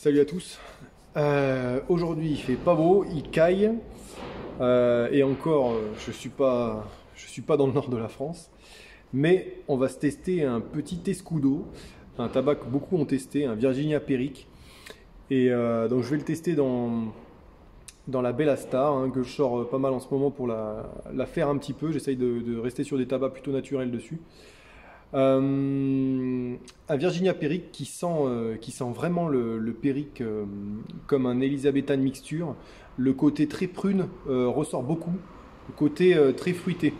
Salut à tous. Aujourd'hui il fait pas beau, il caille. Et encore, je suis pas dans le nord de la France. Mais on va se tester un petit escudo, un tabac que beaucoup ont testé, un Virginia Perique. Et donc je vais le tester dans la Bella Star, hein, que je sors pas mal en ce moment pour la faire un petit peu. J'essaye de rester sur des tabacs plutôt naturels dessus. Un Virginia Perique qui sent vraiment le Perique comme un Elisabethan mixture. Le côté très prune ressort beaucoup. Le côté très fruité.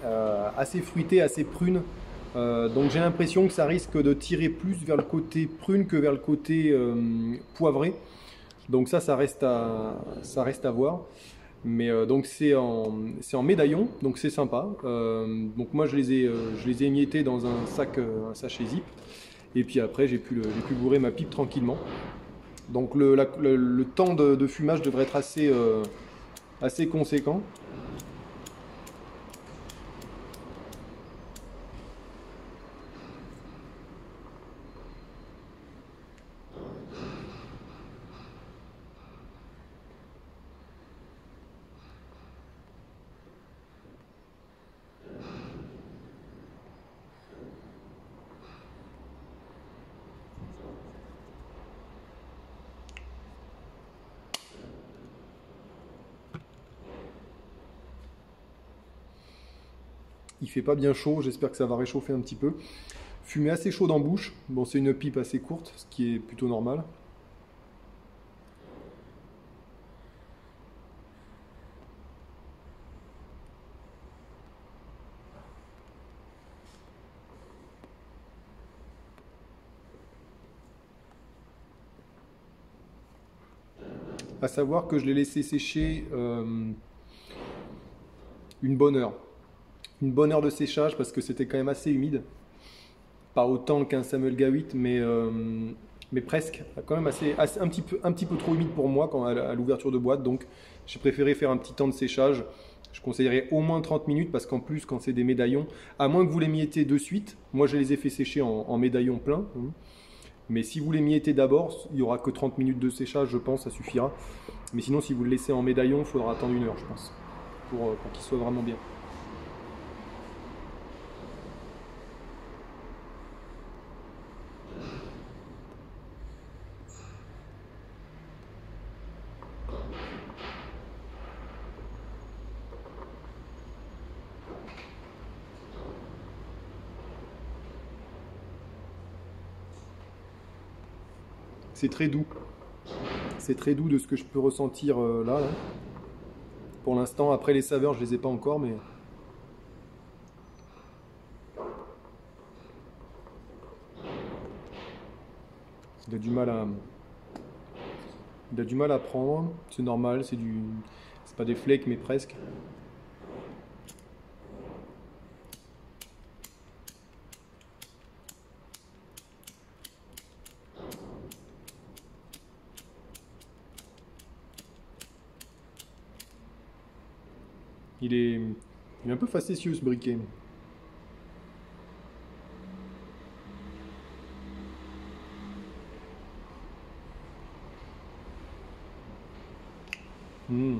Assez fruité, assez prune. Donc j'ai l'impression que ça risque de tirer plus vers le côté prune que vers le côté poivré. Donc ça reste à voir. Mais donc c'est en médaillon, donc c'est sympa. Donc moi je les ai émiettés dans un sachet zip. Et puis après j'ai pu bourrer ma pipe tranquillement. Donc le temps de fumage devrait être assez conséquent. Il fait pas bien chaud, j'espère que ça va réchauffer un petit peu. Fumée assez chaude en bouche. Bon, c'est une pipe assez courte, ce qui est plutôt normal. À savoir que je l'ai laissé sécher une bonne heure. Une bonne heure de séchage parce que c'était quand même assez humide. Pas autant qu'un Samuel Gawit, mais presque. Quand même un petit peu trop humide pour moi à l'ouverture de boîte. Donc j'ai préféré faire un petit temps de séchage. Je conseillerais au moins 30 minutes parce qu'en plus, quand c'est des médaillons, à moins que vous les miettez de suite, moi je les ai fait sécher en médaillon plein. Mais si vous les miettez d'abord, il n'y aura que 30 minutes de séchage, je pense, ça suffira. Mais sinon, si vous le laissez en médaillon, il faudra attendre une heure, je pense, pour qu'il soit vraiment bien. C'est très doux. C'est très doux de ce que je peux ressentir là. Pour l'instant, après les saveurs, je les ai pas encore, mais il a du mal à, il a du mal à prendre. C'est normal, c'est pas des flakes, mais presque. Il est un peu facétieux ce briquet. Hmm.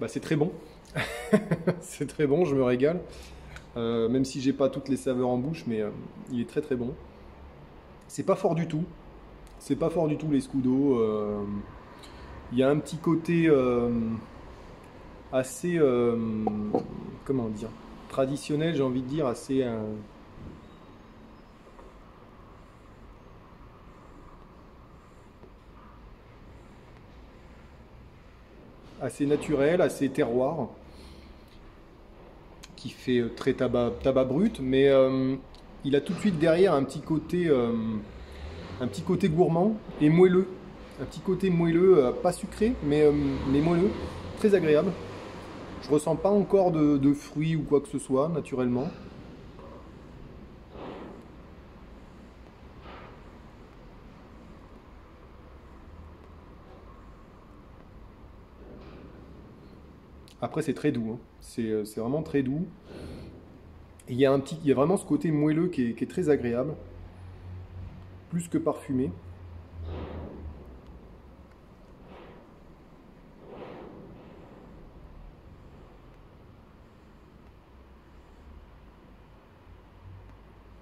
Bah, c'est très bon. C'est très bon, je me régale. Même si j'ai pas toutes les saveurs en bouche, mais il est très très bon. C'est pas fort du tout. C'est pas fort du tout les Scudo. Il y a un petit côté assez, comment dire, traditionnel, j'ai envie de dire, assez naturel, assez terroir, qui fait très tabac brut, mais il a tout de suite derrière un petit côté gourmand et moelleux. Un petit côté moelleux, pas sucré, mais moelleux, très agréable. Je ressens pas encore de fruits ou quoi que ce soit, naturellement. Après, c'est très doux, hein. C'est vraiment très doux. Il y a vraiment ce côté moelleux qui est très agréable, plus que parfumé.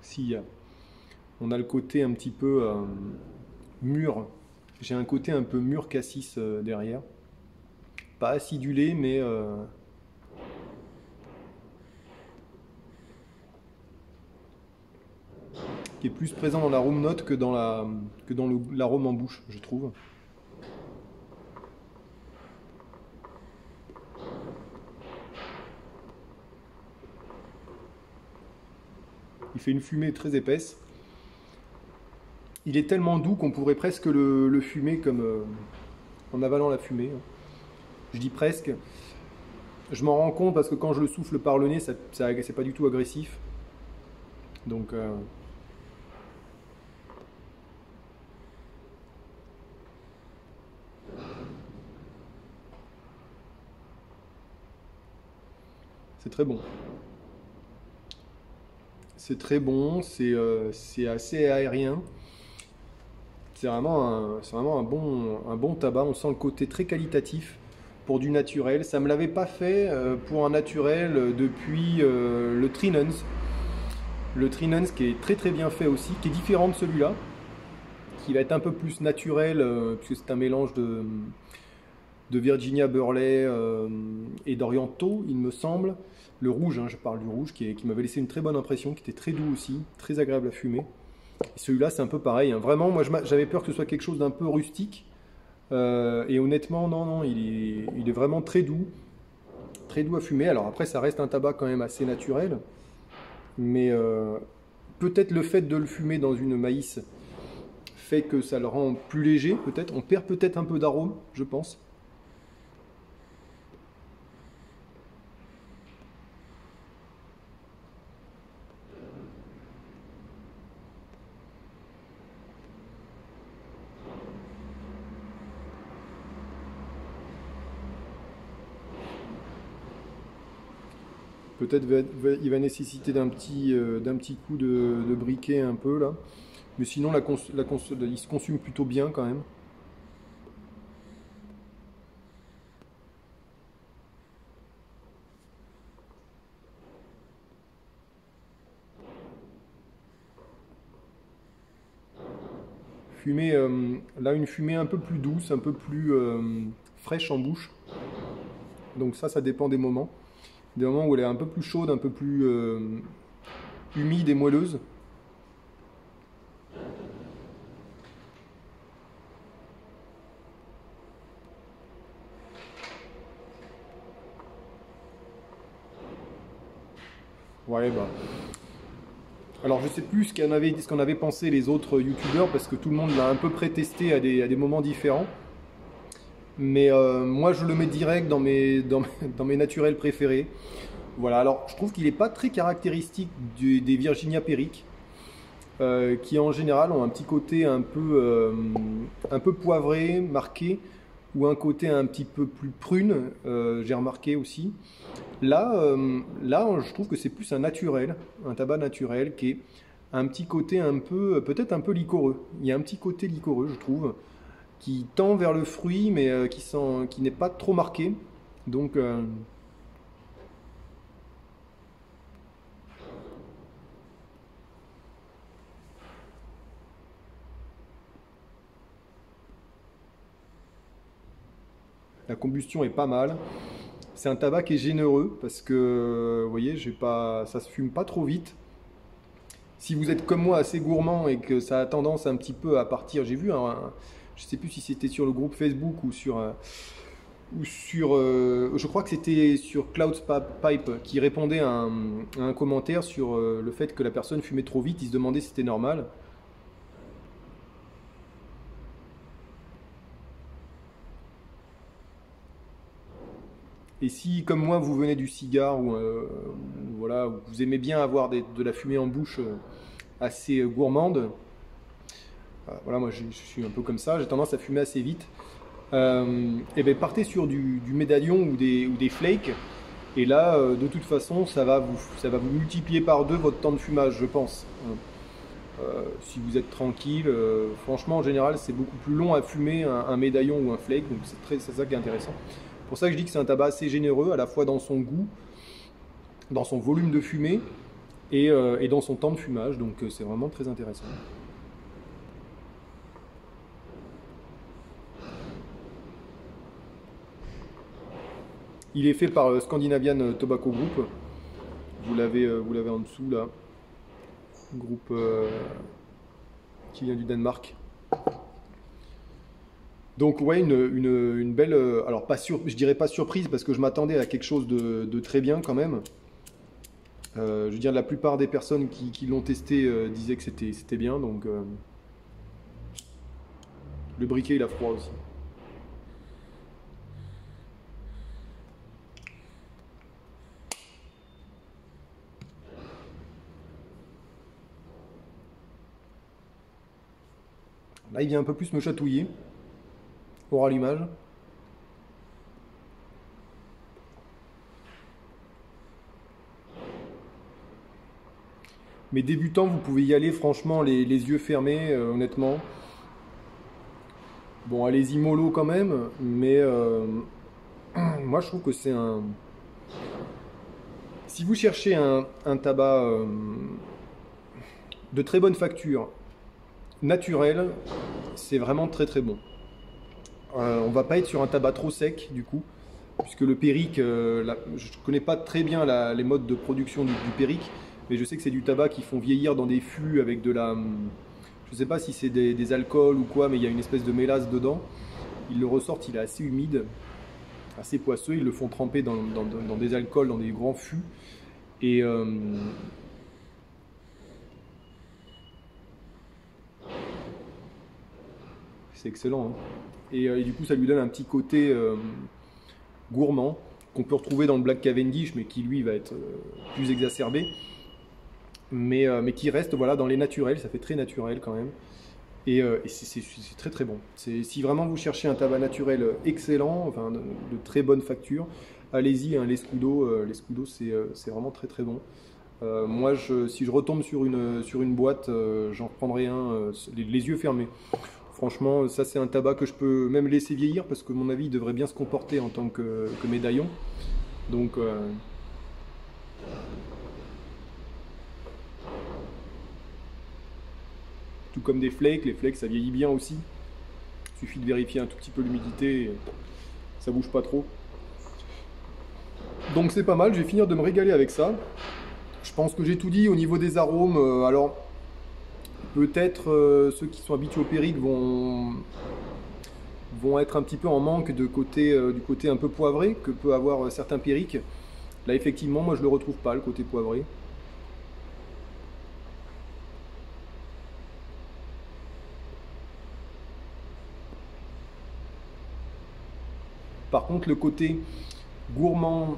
Si on a le côté un petit peu mûr, j'ai un côté un peu mûr cassis derrière. Pas acidulé, mais qui est plus présent dans l'arôme note que dans l'arôme en bouche, je trouve. Il fait une fumée très épaisse. Il est tellement doux qu'on pourrait presque le fumer comme en avalant la fumée. Je dis presque. Je m'en rends compte parce que quand je le souffle par le nez, c'est pas du tout agressif. Donc c'est très bon. C'est très bon, c'est assez aérien. C'est vraiment un bon tabac. On sent le côté très qualitatif pour du naturel. Ça me l'avait pas fait pour un naturel depuis le Trinens. Le Trinens qui est très très bien fait aussi, qui est différent de celui-là, qui va être un peu plus naturel puisque c'est un mélange de Virginia Burley et d'Oriental, il me semble. Le rouge, hein, je parle du rouge, qui m'avait laissé une très bonne impression, qui était très doux aussi, très agréable à fumer. Et celui-là, c'est un peu pareil, hein. Vraiment, moi, j'avais peur que ce soit quelque chose d'un peu rustique. Et honnêtement, non, il est vraiment très doux à fumer. Alors après, ça reste un tabac quand même assez naturel. Mais peut-être le fait de le fumer dans une maïs fait que ça le rend plus léger, peut-être. On perd peut-être un peu d'arôme, je pense. Peut-être il va nécessiter d'un petit coup de briquet un peu là. Mais sinon, il se consume plutôt bien quand même. Fumée, là, une fumée un peu plus douce, un peu plus fraîche en bouche. Donc ça dépend des moments. Des moments où elle est un peu plus chaude, un peu plus humide et moelleuse. Ouais, bah. Alors je sais plus ce qu'en avaient pensé les autres youtubeurs parce que tout le monde l'a un peu pré-testé à des moments différents. Mais moi je le mets direct dans mes naturels préférés. Voilà, alors je trouve qu'il n'est pas très caractéristique des Virginia Perique, qui en général ont un petit côté un peu poivré, marqué, ou un côté un petit peu plus prune, j'ai remarqué aussi. Là, je trouve que c'est plus un tabac naturel qui est un petit côté un peu, peut-être un peu liquoreux. Il y a un petit côté liquoreux, je trouve, qui tend vers le fruit, mais qui n'est pas trop marqué. Donc, la combustion est pas mal. C'est un tabac qui est généreux parce que, vous voyez, ça se fume pas trop vite. Si vous êtes comme moi assez gourmand et que ça a tendance un petit peu à partir, j'ai vu, je sais plus si c'était sur le groupe Facebook ou sur, je crois que c'était sur Clouds Pipe qui répondait à un commentaire sur le fait que la personne fumait trop vite. Il se demandait si c'était normal. Et si, comme moi, vous venez du cigare ou voilà, vous aimez bien avoir de la fumée en bouche assez gourmande, voilà, moi je suis un peu comme ça, j'ai tendance à fumer assez vite. Et ben partez sur du médaillon ou des flakes. Et là, de toute façon, ça va vous multiplier par deux votre temps de fumage, je pense. Si vous êtes tranquille, franchement, en général, c'est beaucoup plus long à fumer un médaillon ou un flake, donc c'est ça qui est intéressant. C'est pour ça que je dis que c'est un tabac assez généreux, à la fois dans son goût, dans son volume de fumée et dans son temps de fumage, donc c'est vraiment très intéressant. Il est fait par Scandinavian Tobacco Group. Vous l'avez en dessous là. Groupe qui vient du Danemark. Donc ouais, une belle... alors je dirais pas surprise parce que je m'attendais à quelque chose de très bien quand même. Je veux dire, la plupart des personnes qui l'ont testé disaient que c'était bien. Donc le briquet il a froid aussi. Là, il vient un peu plus me chatouiller au rallumage. Mais débutants, vous pouvez y aller franchement les yeux fermés, honnêtement. Bon, allez-y mollo quand même, mais moi je trouve que c'est un... Si vous cherchez un tabac de très bonne facture, naturel, c'est vraiment très très bon. On va pas être sur un tabac trop sec du coup, puisque le Perique, je connais pas très bien les modes de production du Perique, mais je sais que c'est du tabac qui font vieillir dans des fûts avec de la... Je sais pas si c'est des alcools ou quoi, mais il y a une espèce de mélasse dedans. Ils le ressortent, il est assez humide, assez poisseux, ils le font tremper dans des alcools, dans des grands fûts. Et... c'est excellent. Hein. Et du coup, ça lui donne un petit côté gourmand qu'on peut retrouver dans le Black Cavendish, mais qui lui va être plus exacerbé. Mais qui reste voilà, dans les naturels, ça fait très naturel quand même. Et c'est très très bon. Si vraiment vous cherchez un tabac naturel excellent, enfin de très bonne facture, allez-y, hein, l'Escudo, c'est vraiment très très bon. Moi, si je retombe sur une boîte, j'en reprendrai un les yeux fermés. Franchement, ça c'est un tabac que je peux même laisser vieillir parce que, à mon avis, il devrait bien se comporter en tant que médaillon. Donc, tout comme des flakes, les flakes ça vieillit bien aussi. Il suffit de vérifier un tout petit peu l'humidité, ça bouge pas trop. Donc c'est pas mal, je vais finir de me régaler avec ça. Je pense que j'ai tout dit au niveau des arômes. Alors, peut-être ceux qui sont habitués au Perique vont être un petit peu en manque du côté un peu poivré que peut avoir certains Periques. Là, effectivement, moi je le retrouve pas, le côté poivré. Par contre, le côté gourmand,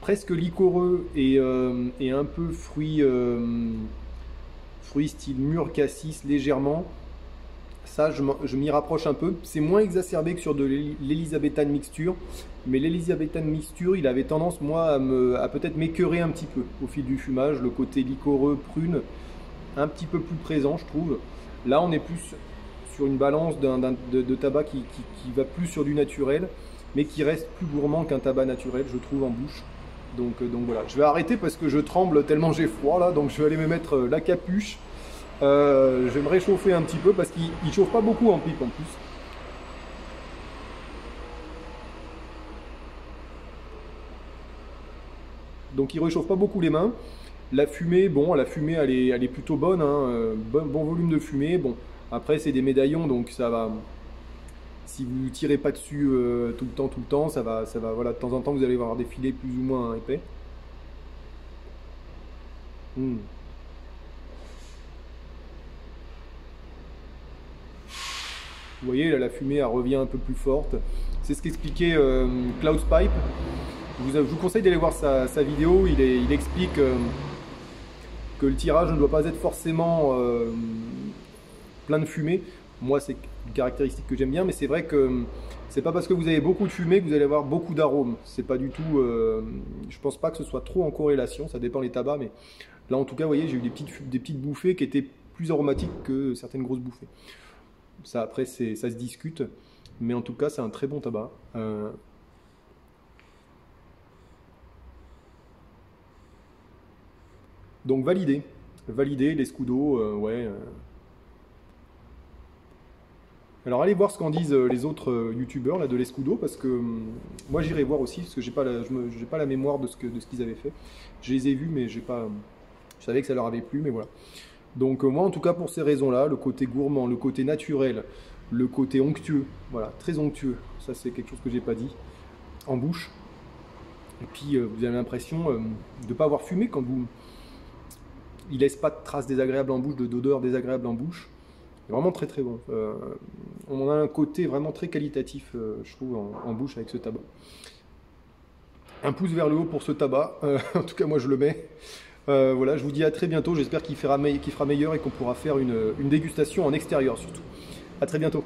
presque liquoreux et un peu fruits style mûr cassis légèrement, ça je m'y rapproche un peu. C'est moins exacerbé que sur de l'Elizabethan mixture, mais l'Elizabethan mixture, il avait tendance moi à peut-être m'écœurer un petit peu au fil du fumage, le côté liquoreux, prune, un petit peu plus présent je trouve. Là on est plus sur une balance de tabac qui va plus sur du naturel, mais qui reste plus gourmand qu'un tabac naturel, je trouve, en bouche. Donc voilà, je vais arrêter parce que je tremble tellement j'ai froid là, donc je vais aller me mettre la capuche. Je vais me réchauffer un petit peu parce qu'il ne chauffe pas beaucoup en pipe en plus. Donc il ne réchauffe pas beaucoup les mains. La fumée, bon, la fumée elle est plutôt bonne, hein, bon volume de fumée. Bon, après c'est des médaillons donc ça va. Si vous ne tirez pas dessus tout le temps, ça va, voilà, de temps en temps vous allez avoir des filets plus ou moins épais. Mmh. Vous voyez, là, la fumée elle revient un peu plus forte. C'est ce qu'expliquait Klaus Pipe. Je vous conseille d'aller voir sa vidéo. Il explique que le tirage ne doit pas être forcément plein de fumée. Moi, c'est une caractéristique que j'aime bien, mais c'est vrai que c'est pas parce que vous avez beaucoup de fumée que vous allez avoir beaucoup d'arômes. C'est pas du tout. Je pense pas que ce soit trop en corrélation. Ça dépend des tabacs, mais là, en tout cas, vous voyez, j'ai eu des petites bouffées qui étaient plus aromatiques que certaines grosses bouffées. Ça, après, ça se discute, mais en tout cas, c'est un très bon tabac. Donc valider les Scudo, ouais. Alors allez voir ce qu'en disent les autres youtubeurs là, de l'Escudo parce que moi j'irai voir aussi parce que j'ai pas la mémoire de ce qu'ils avaient fait. Je les ai vus mais j'ai pas, je savais que ça leur avait plu mais voilà. Donc moi en tout cas pour ces raisons-là, le côté gourmand, le côté naturel, le côté onctueux, voilà, très onctueux, ça c'est quelque chose que j'ai pas dit, en bouche. Et puis vous avez l'impression de ne pas avoir fumé quand vous... Il laisse pas de traces désagréables en bouche, d'odeurs désagréables en bouche. Vraiment très très bon. On a un côté vraiment très qualitatif, je trouve, en bouche avec ce tabac. Un pouce vers le haut pour ce tabac. En tout cas, moi je le mets. Voilà, je vous dis à très bientôt. J'espère qu'il fera meilleur et qu'on pourra faire une dégustation en extérieur surtout. À très bientôt.